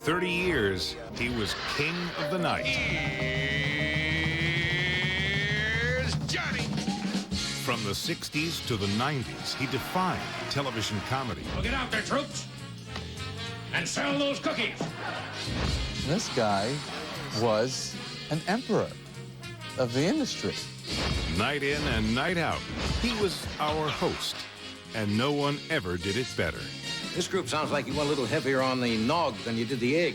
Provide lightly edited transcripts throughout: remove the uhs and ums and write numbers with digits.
30 years, he was king of the night. Here's Johnny. From the 60s to the 90s, he defined television comedy. Well, get out there, troops, and sell those cookies. This guy was an emperor of the industry. Night in and night out, he was our host, and no one ever did it better. This group sounds like you went a little heavier on the nog than you did the egg.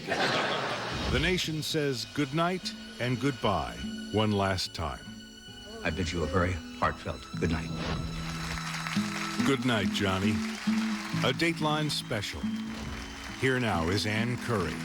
The nation says goodnight and goodbye one last time. I bid you a very heartfelt good night. Good night, Johnny. A Dateline special. Here now is Ann Curry.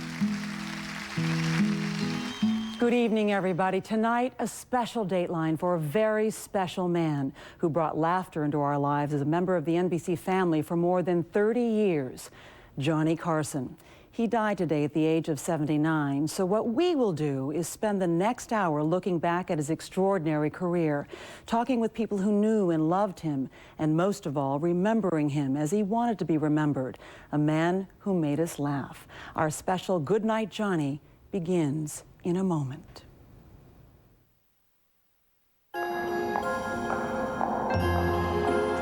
Good evening, everybody. Tonight, a special Dateline for a very special man who brought laughter into our lives as a member of the NBC family for more than 30 years, Johnny Carson. He died today at the age of 79, so what we will do is spend the next hour looking back at his extraordinary career, talking with people who knew and loved him, and most of all, remembering him as he wanted to be remembered, a man who made us laugh. Our special Good Night, Johnny begins in a moment.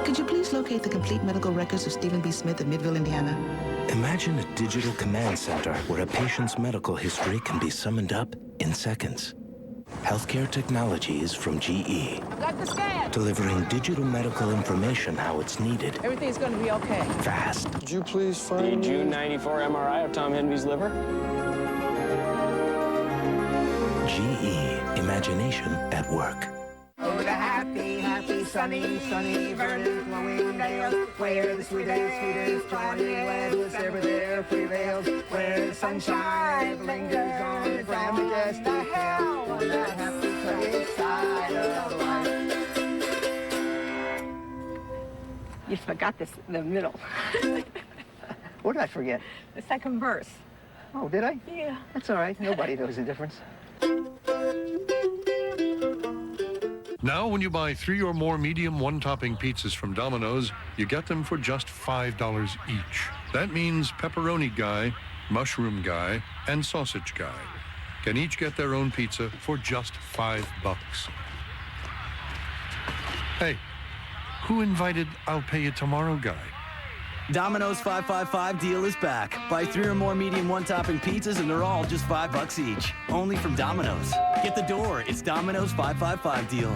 Could you please locate the complete medical records of Stephen B. Smith in Midville, Indiana? Imagine a digital command center where a patient's medical history can be summoned up in seconds. Healthcare technologies from GE. I've got the scan. Delivering digital medical information how it's needed. Everything's going to be okay. Fast. Could you please find the June '94 MRI of Tom Henry's liver? GE. Imagination at work. Oh, the happy, happy, sunny, verdant, flowing vales, where the sweetest, Johnny was ever there prevails, where the sunshine lingers on the ground, just a hell on that happy, sunny side of life. You forgot this in the middle. What did I forget? The second verse. Oh, did I? Yeah. That's all right. Nobody knows the difference. Now, when you buy 3 or more medium one-topping pizzas from Domino's, you get them for just $5 each. That means pepperoni guy, mushroom guy, and sausage guy can each get their own pizza for just $5. Hey, who invited I'll pay you tomorrow guy? Domino's 555 deal is back. Buy 3 or more medium one-topping pizzas and they're all just $5 each. Only from Domino's. Get the door. It's Domino's 555 deal.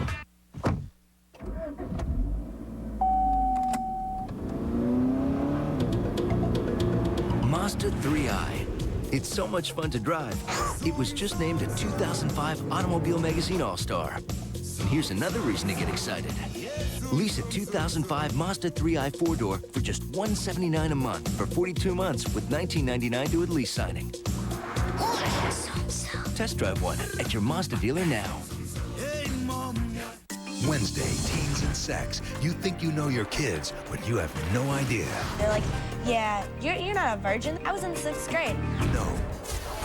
Mazda 3i. It's so much fun to drive. It was just named a 2005 Automobile Magazine All-Star. And here's another reason to get excited. Lease a 2005 Mazda 3i 4-door for just $179 a month for 42 months with $19.99 due at lease signing. Test drive one at your Mazda dealer now. Wednesday, Teens and Sex. You think you know your kids, but you have no idea. They're like, yeah, you're not a virgin. I was in 6th grade. No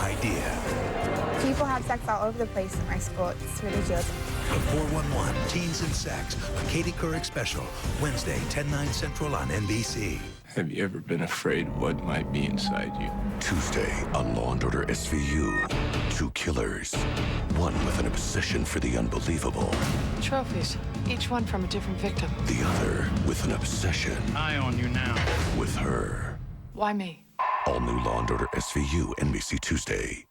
idea. People have sex all over the place in my school. It's ridiculous. The 411 Teens and Sex, a Katie Couric special. Wednesday, 10/9 Central on NBC. Have you ever been afraid what might be inside you? Tuesday on Law & Order SVU. 2 killers. One with an obsession for the unbelievable. Trophies, each one from a different victim. The other with an obsession. Eye on you now. With her. Why me? All new Law & Order SVU, NBC Tuesday.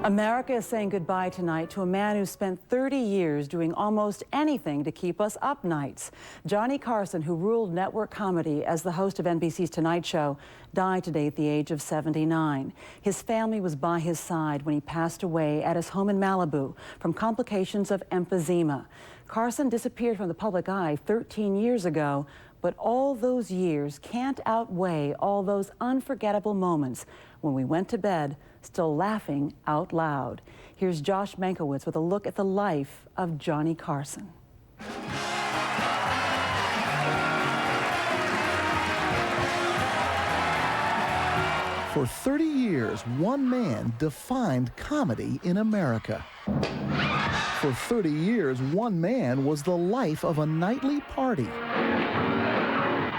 America is saying goodbye tonight to a man who spent 30 years doing almost anything to keep us up nights. Johnny Carson, who ruled network comedy as the host of NBC's Tonight Show, died today at the age of 79. His family was by his side when he passed away at his home in Malibu from complications of emphysema. Carson disappeared from the public eye 13 years ago, but all those years can't outweigh all those unforgettable moments when we went to bed still laughing out loud. Here's Josh Mankiewicz with a look at the life of Johnny Carson. For 30 years, one man defined comedy in America. For 30 years, one man was the life of a nightly party.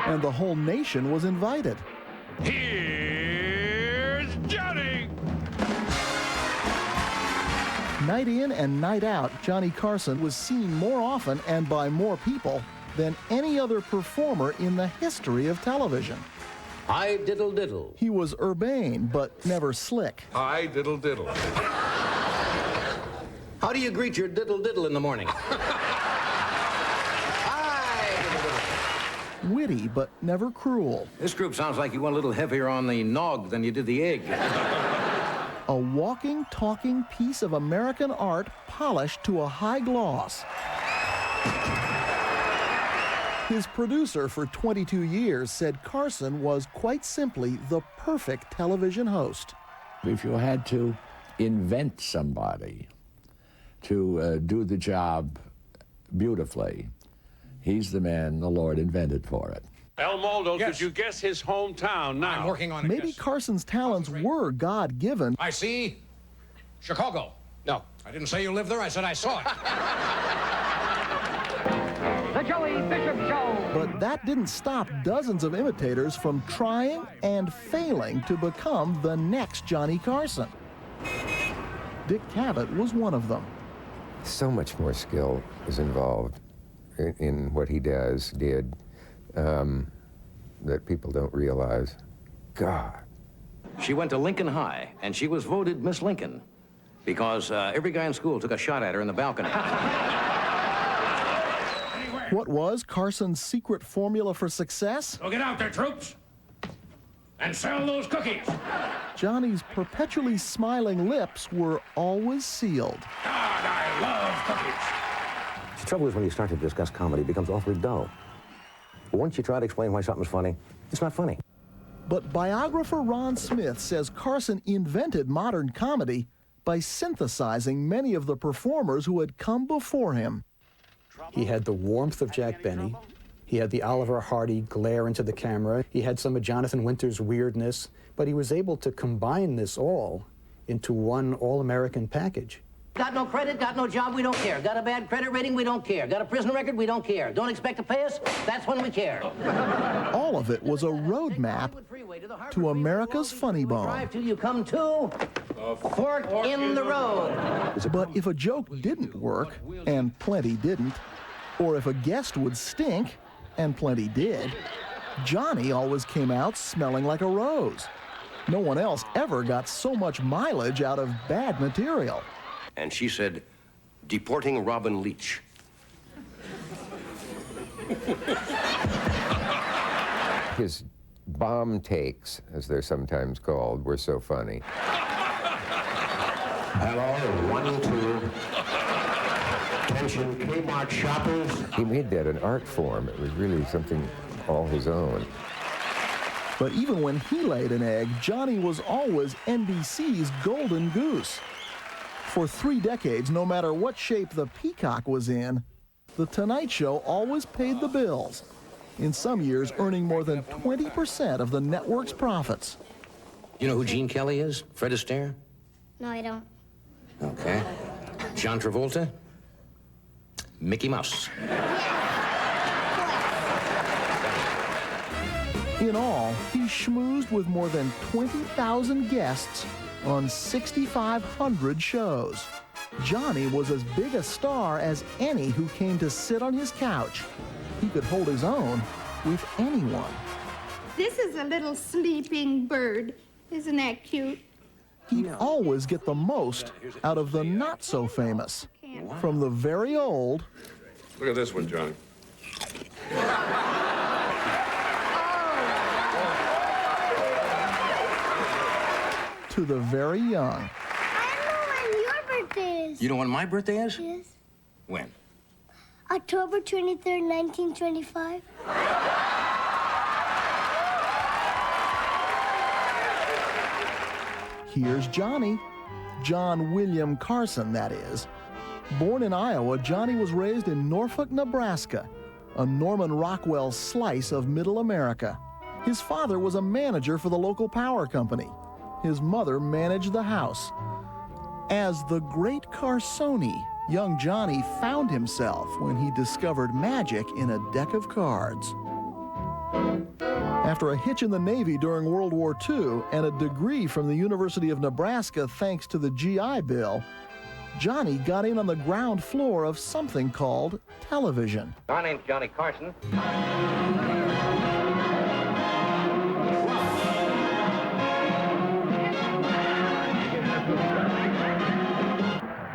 And the whole nation was invited. Here's Johnny! Night in and night out, Johnny Carson was seen more often and by more people than any other performer in the history of television. Hi, diddle diddle. He was urbane, but never slick. Hi, diddle diddle. How do you greet your diddle diddle in the morning? Hi, diddle diddle. Witty, but never cruel. This group sounds like you went a little heavier on the nog than you did the egg. A walking, talking piece of American art polished to a high gloss. His producer for 22 years said Carson was quite simply the perfect television host. If you had to invent somebody to do the job beautifully, he's the man the Lord invented for it. El Moldo, could you guess his hometown now? I'm working on it. Maybe Carson's talents were God-given. I see Chicago. No, I didn't say you lived there. I said I saw it. The Joey Bishop Show. But that didn't stop dozens of imitators from trying and failing to become the next Johnny Carson. Dick Cavett was one of them. So much more skill is involved in what he did, that people don't realize. God. She went to Lincoln High, and she was voted Miss Lincoln because every guy in school took a shot at her in the balcony. What was Carson's secret formula for success? So get out there, troops, and sell those cookies. Johnny's perpetually smiling lips were always sealed. God, I love cookies. The trouble is when you start to discuss comedy, it becomes awfully dull. Once you try to explain why something's funny, it's not funny. But biographer Ron Smith says Carson invented modern comedy by synthesizing many of the performers who had come before him. He had the warmth of Jack Benny. He had the Oliver Hardy glare into the camera. He had some of Jonathan Winter's weirdness, but he was able to combine this all into one all-American package. Got no credit, got no job, we don't care. Got a bad credit rating, we don't care. Got a prison record, we don't care. Don't expect to pay us, that's when we care. All of it was a roadmap to America's funny bone. Drive till you come to fork in the road. But if a joke didn't work, and plenty didn't, or if a guest would stink, and plenty did, Johnny always came out smelling like a rose. No one else ever got so much mileage out of bad material. And she said, deporting Robin Leach. His bomb takes, as they're sometimes called, were so funny. Hello, 1, 2. Attention, Kmart shoppers. He made that an art form. It was really something all his own. But even when he laid an egg, Johnny was always NBC's golden goose. For 3 decades, no matter what shape the peacock was in, The Tonight Show always paid the bills, in some years earning more than 20% of the network's profits. You know who Gene Kelly is? Fred Astaire? No, I don't. Okay. John Travolta? Mickey Mouse. In all, he schmoozed with more than 20,000 guests on 6,500 shows. Johnny was as big a star as any who came to sit on his couch. He could hold his own with anyone. This is a little sleeping bird. Isn't that cute? He'd always get the most out of the not-so-famous. From the very old... Look at this one, John. to the very young. I know when your birthday is. You know when my birthday is? Yes. When? October 23rd, 1925. Here's Johnny. John William Carson, that is. Born in Iowa, Johnny was raised in Norfolk, Nebraska, a Norman Rockwell slice of Middle America. His father was a manager for the local power company. His mother managed the house. As the Great Carsoni, young Johnny found himself when he discovered magic in a deck of cards. After a hitch in the Navy during World War II and a degree from the University of Nebraska thanks to the GI Bill, Johnny got in on the ground floor of something called television. My name's Johnny Carson.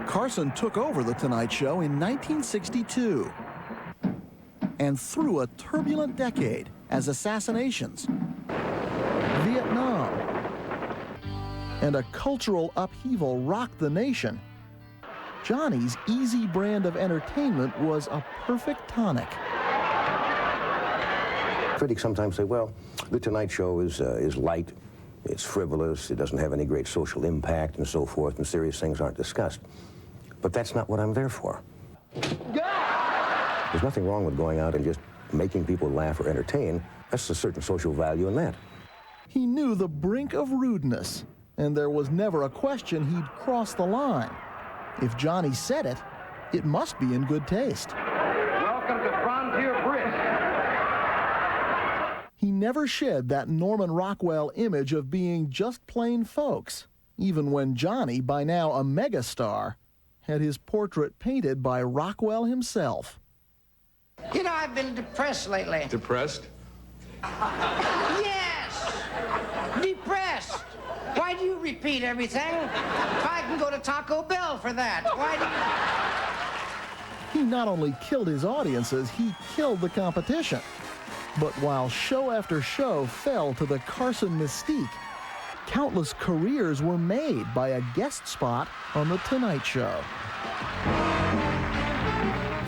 Carson took over The Tonight Show in 1962. And through a turbulent decade as assassinations, Vietnam, and a cultural upheaval rocked the nation, Johnny's easy brand of entertainment was a perfect tonic. Critics sometimes say, well, The Tonight Show is light, it's frivolous, it doesn't have any great social impact and so forth, and serious things aren't discussed. But that's not what I'm there for. There's nothing wrong with going out and just making people laugh or entertain. That's a certain social value in that. He knew the brink of rudeness, and there was never a question he'd cross the line. If Johnny said it, it must be in good taste. Welcome to Frontier Bridge. He never shed that Norman Rockwell image of being just plain folks, even when Johnny, by now a megastar, had his portrait painted by Rockwell himself. You know, I've been depressed lately. Depressed? Yes! Depressed! Why do you repeat everything? I can go to Taco Bell for that. Why do He not only killed his audiences, he killed the competition. But while show after show fell to the Carson mystique, countless careers were made by a guest spot on The Tonight Show.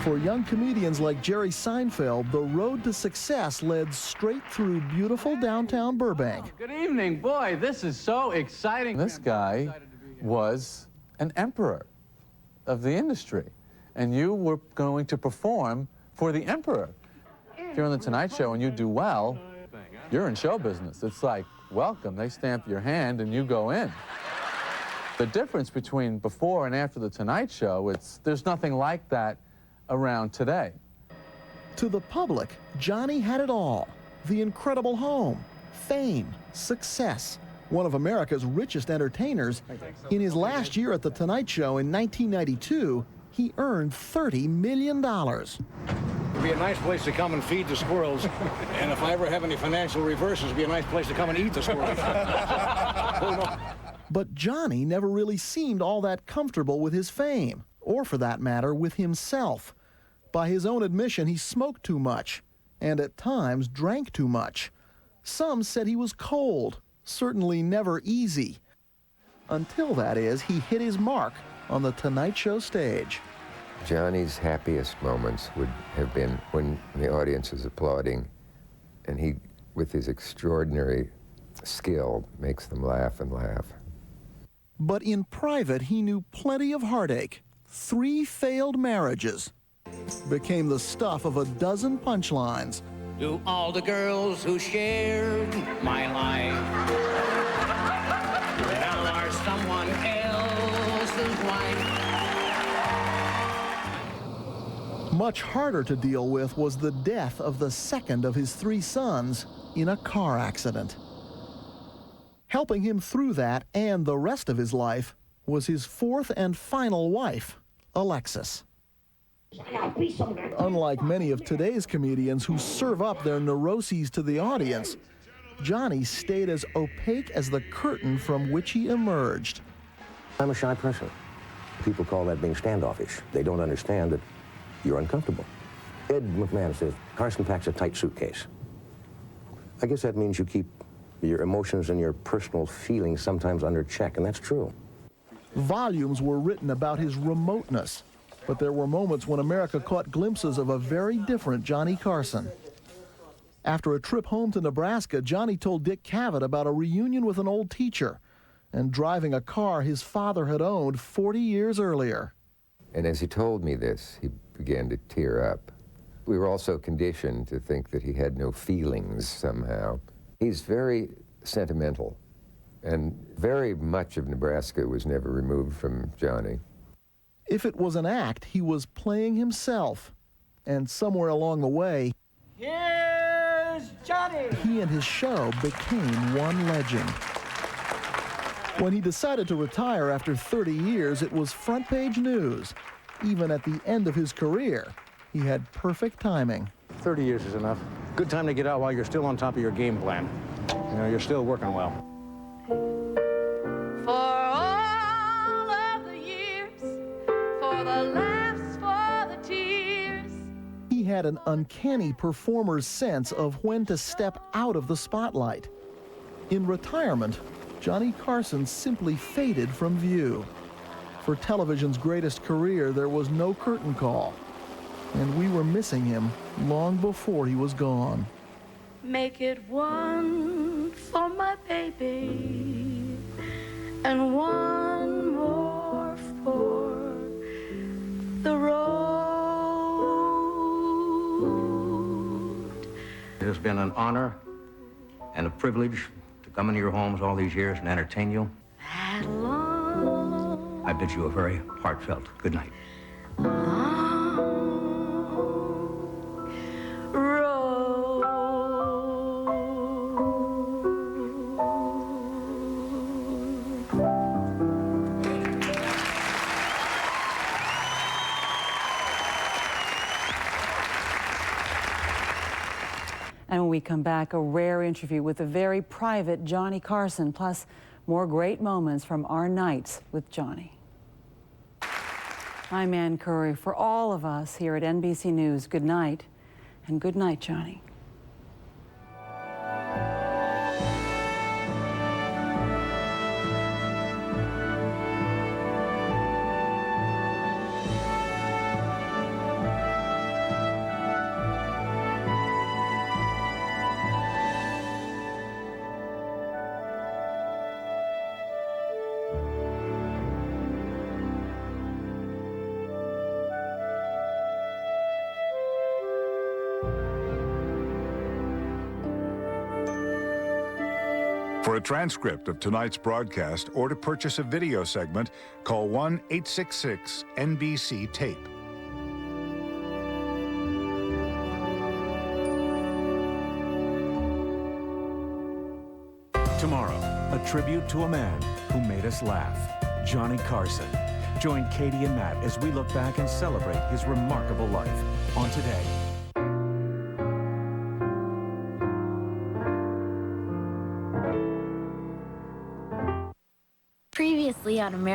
For young comedians like Jerry Seinfeld, the road to success led straight through beautiful downtown Burbank. Good evening. Boy, this is so exciting. This guy was an emperor of the industry, and you were going to perform for the emperor. If you're on The Tonight Show and you do well, you're in show business. It's like, welcome. They stamp your hand and you go in. The difference between before and after The Tonight Show, there's nothing like that around today. To the public, Johnny had it all. The incredible home, fame, success. One of America's richest entertainers. In his last year at The Tonight Show in 1992, he earned $30 million. It'd be a nice place to come and feed the squirrels. And if I ever have any financial reverses, it'd be a nice place to come and eat the squirrels. But Johnny never really seemed all that comfortable with his fame, or for that matter, with himself. By his own admission, he smoked too much, and at times drank too much. Some said he was cold, certainly never easy. Until, that is, he hit his mark on The Tonight Show stage. Johnny's happiest moments would have been when the audience is applauding, and he, with his extraordinary skill, makes them laugh and laugh. But in private, he knew plenty of heartache. 3 failed marriages became the stuff of a dozen punchlines. To all the girls who shared my life, now are someone else's wife. Much harder to deal with was the death of the second of his 3 sons in a car accident. Helping him through that and the rest of his life was his 4th and final wife, Alexis. Unlike many of today's comedians who serve up their neuroses to the audience, Johnny stayed as opaque as the curtain from which he emerged. I'm a shy person. People call that being standoffish. They don't understand that you're uncomfortable. Ed McMahon says, Carson packs a tight suitcase. I guess that means you keep your emotions and your personal feelings sometimes under check, and that's true. Volumes were written about his remoteness, but there were moments when America caught glimpses of a very different Johnny Carson. After a trip home to Nebraska, Johnny told Dick Cavett about a reunion with an old teacher and driving a car his father had owned 40 years earlier. And as he told me this, he began to tear up. We were also conditioned to think that he had no feelings somehow. He's very sentimental, and very much of Nebraska was never removed from Johnny. If it was an act, he was playing himself. And somewhere along the way, Here's Johnny! he and his show became one legend. When he decided to retire after 30 years, it was front-page news. Even at the end of his career, he had perfect timing. 30 years is enough. Good time to get out while you're still on top of your game plan. You know, you're still working well. For all of the years, for the laughs, for the tears. He had an uncanny performer's sense of when to step out of the spotlight. In retirement, Johnny Carson simply faded from view. For television's greatest career, there was no curtain call, and we were missing him long before he was gone. Make it one for my baby, and one more for the road. It has been an honor and a privilege to come into your homes all these years and entertain you. I bid you a very heartfelt good night. And when we come back, a rare interview with a very private Johnny Carson, plus more great moments from our nights with Johnny. I'm Ann Curry. For all of us here at NBC News, good night, and good night, Johnny. For a transcript of tonight's broadcast or to purchase a video segment, call 1-866-NBC-TAPE. Tomorrow, a tribute to a man who made us laugh, Johnny Carson. Join Katie and Matt as we look back and celebrate his remarkable life on Today.